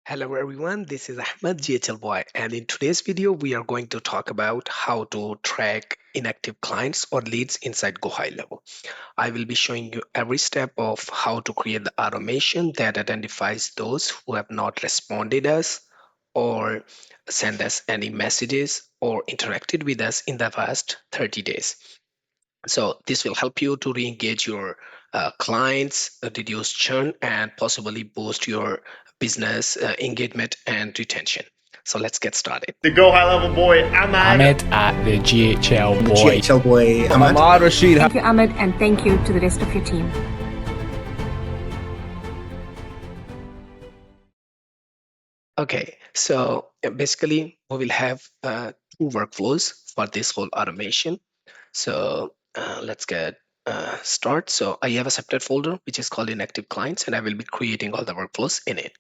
Hello everyone, this is Ahmad J, and in today's video we are going to talk about how to track inactive clients or leads inside GoHighLevel. I will be showing you every step of how to create the automation that identifies those who have not responded us or sent us any messages or interacted with us in the past 30 days. So this will help you to re-engage your clients, reduce churn, and possibly boost your business engagement and retention. So let's get started. The Go High Level boy, Ahmad. Ahmed at the GHL The boy. GHL boy, I'm Ahmad Rashid. Thank you, Ahmed, and thank you to the rest of your team. Okay, so basically we will have two workflows for this whole automation. So let's get start. So I have a separate folder which is called inactive clients, and I will be creating all the workflows in it.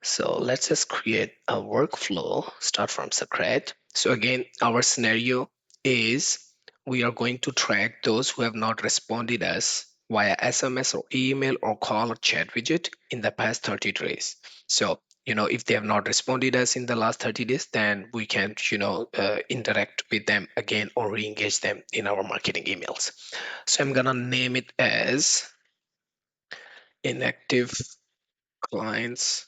So let's just create a workflow, start from scratch. So again, our scenario is we are going to track those who have not responded us via SMS or email or call or chat widget in the past 30 days. So, if they have not responded us in the last 30 days, then we can, interact with them again or re-engage them in our marketing emails. So I'm gonna name it as inactive clients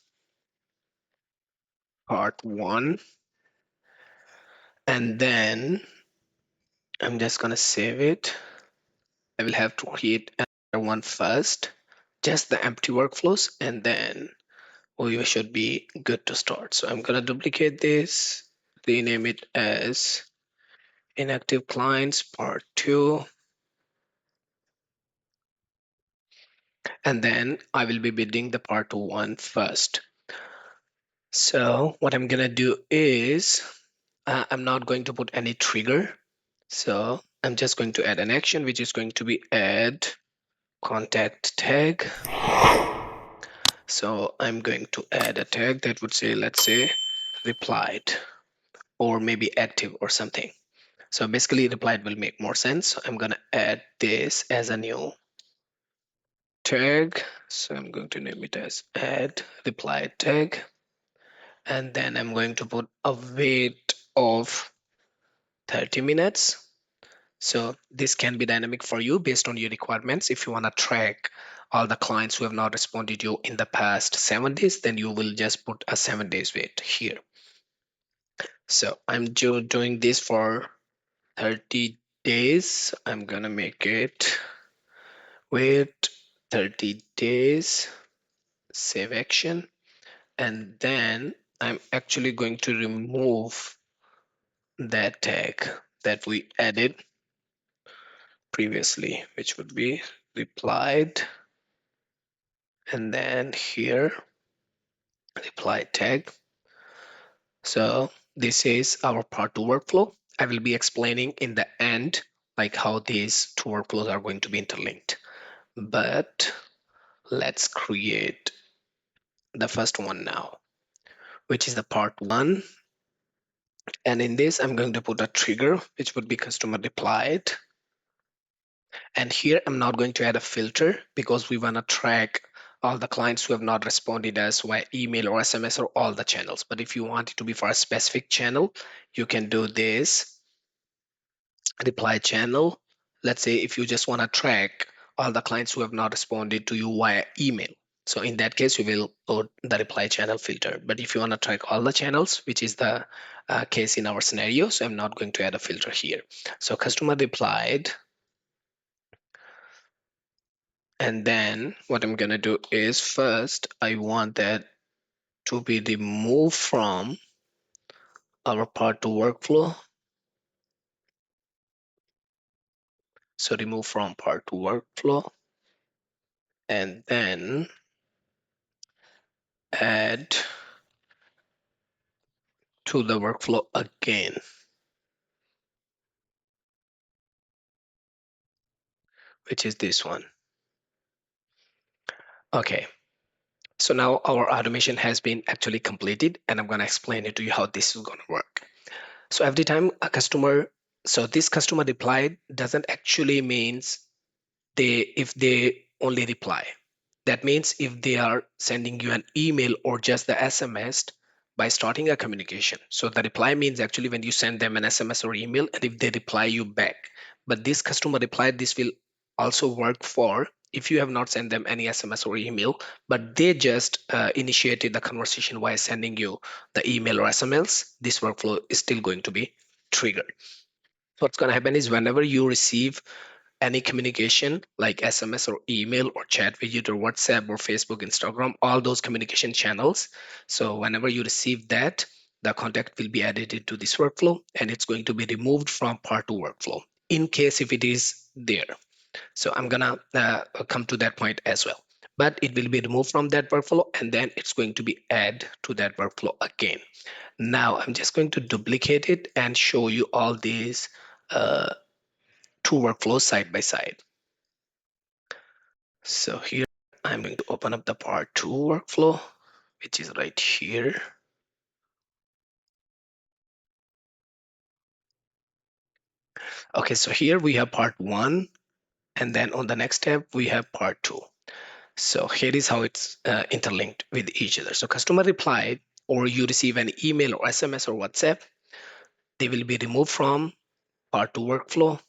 part 1, and then I'm just gonna save it. I will have to create another one first, just the empty workflows, and then we should be good to start. So I'm gonna duplicate this, rename it as inactive clients part 2, and then I will be building the part 1 first. So what I'm gonna do is I'm not going to put any trigger. So I'm just going to add an action, which is going to be add contact tag. So I'm going to add a tag that would say, let's say, replied, or maybe active or something. So basically replied will make more sense. So I'm going to add this as a new tag. So I'm going to name it as add replied tag. And then I'm going to put a wait of 30 minutes. So this can be dynamic for you based on your requirements. If you want to track all the clients who have not responded to you in the past 7 days, then you will just put a 7 days wait here. So I'm doing this for 30 days. I'm gonna make it wait 30 days, save action, and then I'm actually going to remove that tag that we added previously, which would be replied, and then here reply tag. So this is our part 2 workflow. I will be explaining in the end like how these two workflows are going to be interlinked, but let's create the first one now, which is the part 1. And in this I'm going to put a trigger which would be customer replied. And here I'm not going to add a filter because we want to track all the clients who have not responded us via email or SMS or all the channels. But if you want it to be for a specific channel, you can do this reply channel. Let's say if you just want to track all the clients who have not responded to you via email. So in that case, you will put the reply channel filter. But if you want to track all the channels, which is the case in our scenario, so I'm not going to add a filter here. So customer replied. And then what I'm going to do is first, I want that to be removed from our part 2 workflow. So remove from part 2 workflow, and then add to the workflow again, which is this one. Okay, so now our automation has been actually completed, and I'm going to explain it to you how this is going to work. So every time a customer, so this customer replied doesn't actually means if they only reply. That means if they are sending you an email or just the SMS by starting a communication. So the reply means actually when you send them an SMS or email and if they reply you back. But this customer reply, this will also work for if you have not sent them any SMS or email, but they just initiated the conversation by sending you the email or SMS, this workflow is still going to be triggered. What's going to happen is whenever you receive any communication like SMS or email or chat widget or WhatsApp or Facebook, Instagram, all those communication channels. So whenever you receive that, the contact will be added into this workflow and it's going to be removed from part two workflow in case if it is there. So I'm gonna come to that point as well. But it will be removed from that workflow and then it's going to be add to that workflow again. Now I'm just going to duplicate it and show you all these uh, two workflows side by side. So here I'm going to open up the part two workflow, which is right here. Okay, so here we have part one, and then on the next tab, we have part two. So here is how it's interlinked with each other. So customer replied, or you receive an email or SMS or WhatsApp, they will be removed from part two workflow,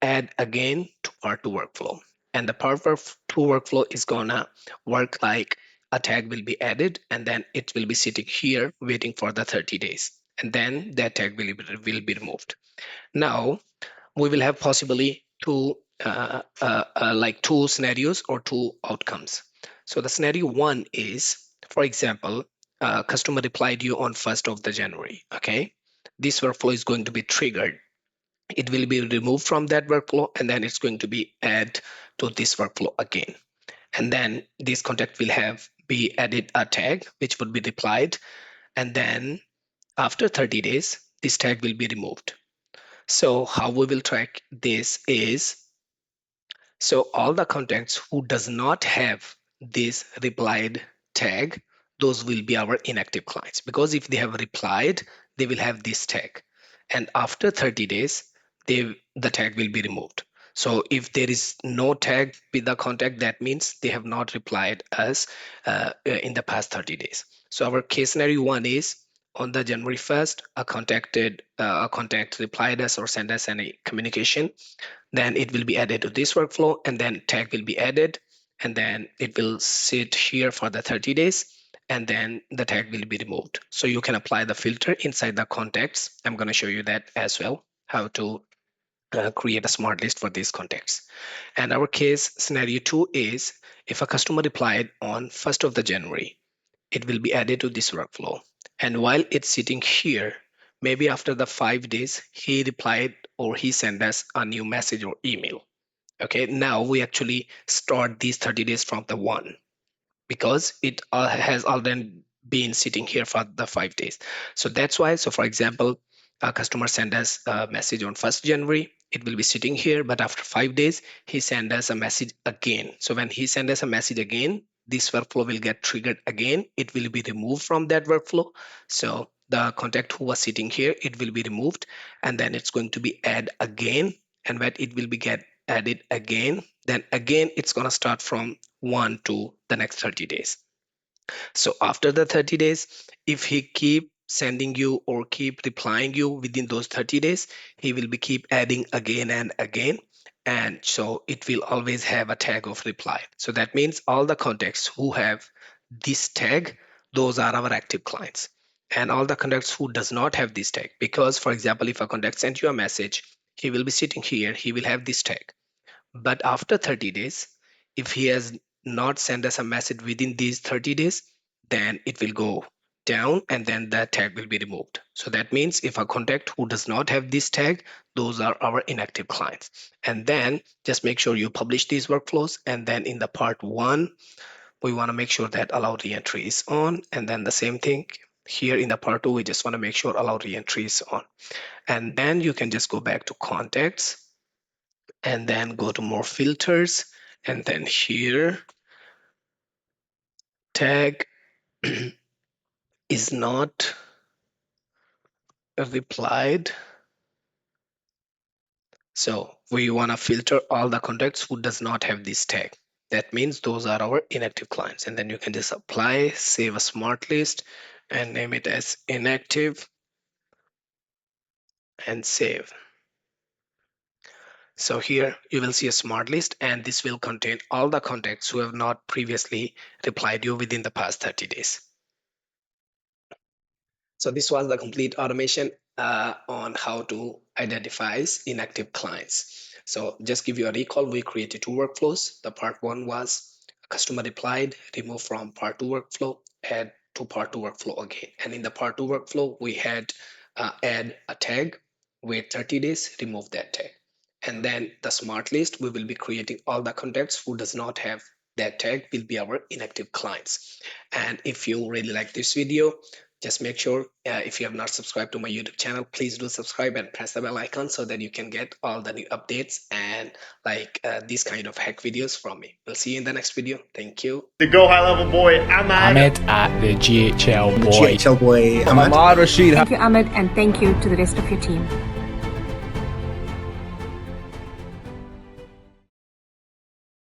add again to part two workflow. And the part two workflow is gonna work like a tag will be added and then it will be sitting here waiting for the 30 days. And then that tag will be removed. Now we will have possibly two like two scenarios or two outcomes. So the scenario one is, for example, customer replied you on 1st of the January. Okay, this workflow is going to be triggered, it will be removed from that workflow and then it's going to be add to this workflow again, and then this contact will have be added a tag which would be replied, and then after 30 days this tag will be removed. So how we will track this is, so all the contacts who does not have this replied tag, those will be our inactive clients, because if they have replied, they will have this tag. And after 30 days, the tag will be removed. So if there is no tag with the contact, that means they have not replied us in the past 30 days. So our case scenario one is on the January 1st, a contact replied us or sent us any communication, then it will be added to this workflow and then tag will be added and then it will sit here for the 30 days and then the tag will be removed. So you can apply the filter inside the contacts. I'm going to show you that as well, how to create a smart list for these contacts. And our case scenario two is if a customer replied on 1st of the January, it will be added to this workflow. And while it's sitting here, maybe after the 5 days, he replied or he sent us a new message or email. Okay, now we actually start these 30 days from the one because it has already been sitting here for the 5 days. So that's why. So for example, a customer sent us a message on 1st January. It will be sitting here, but after 5 days, he sent us a message again. So when he sent us a message again, this workflow will get triggered again. It will be removed from that workflow. So the contact who was sitting here, it will be removed, and then it's going to be add again. And when it will be get added again, then again it's going to start from 1 to the next 30 days. So after the 30 days, if he keep sending you or keep replying you within those 30 days, he will be keep adding again and again, and so it will always have a tag of reply. So that means all the contacts who have this tag, those are our active clients, and all the contacts who does not have this tag, because for example if a contact sent you a message, he will be sitting here, he will have this tag, but after 30 days, if he has not sent us a message within these 30 days, then it will go down and then that tag will be removed. So that means if a contact who does not have this tag, those are our inactive clients. And then just make sure you publish these workflows. And then in the part one, we want to make sure that allow reentry is on. And then the same thing here in the part two, we just want to make sure allow reentry is on. And then you can just go back to contacts and then go to more filters, and then here tag is not replied. So we want to filter all the contacts who does not have this tag. That means those are our inactive clients. And then you can just apply, save a smart list, and name it as inactive and save. So here you will see a smart list, and this will contain all the contacts who have not previously replied you within the past 30 days. So this was the complete automation on how to identify inactive clients. So just give you a recall, we created two workflows. The part one was customer replied, remove from part two workflow, add to part two workflow again. And in the part two workflow, we had add a tag, wait 30 days, remove that tag. And then the smart list, we will be creating all the contacts who does not have that tag will be our inactive clients. And if you really like this video, just make sure if you have not subscribed to my YouTube channel, please do subscribe and press the bell icon so that you can get all the new updates and like these kind of hack videos from me. We'll see you in the next video. Thank you. The GoHighLevel boy, Ahmad. Ahmed at the GHL boy. GHL boy, Ahmad. Ahmad Rashid. Thank you, Ahmed, and thank you to the rest of your team.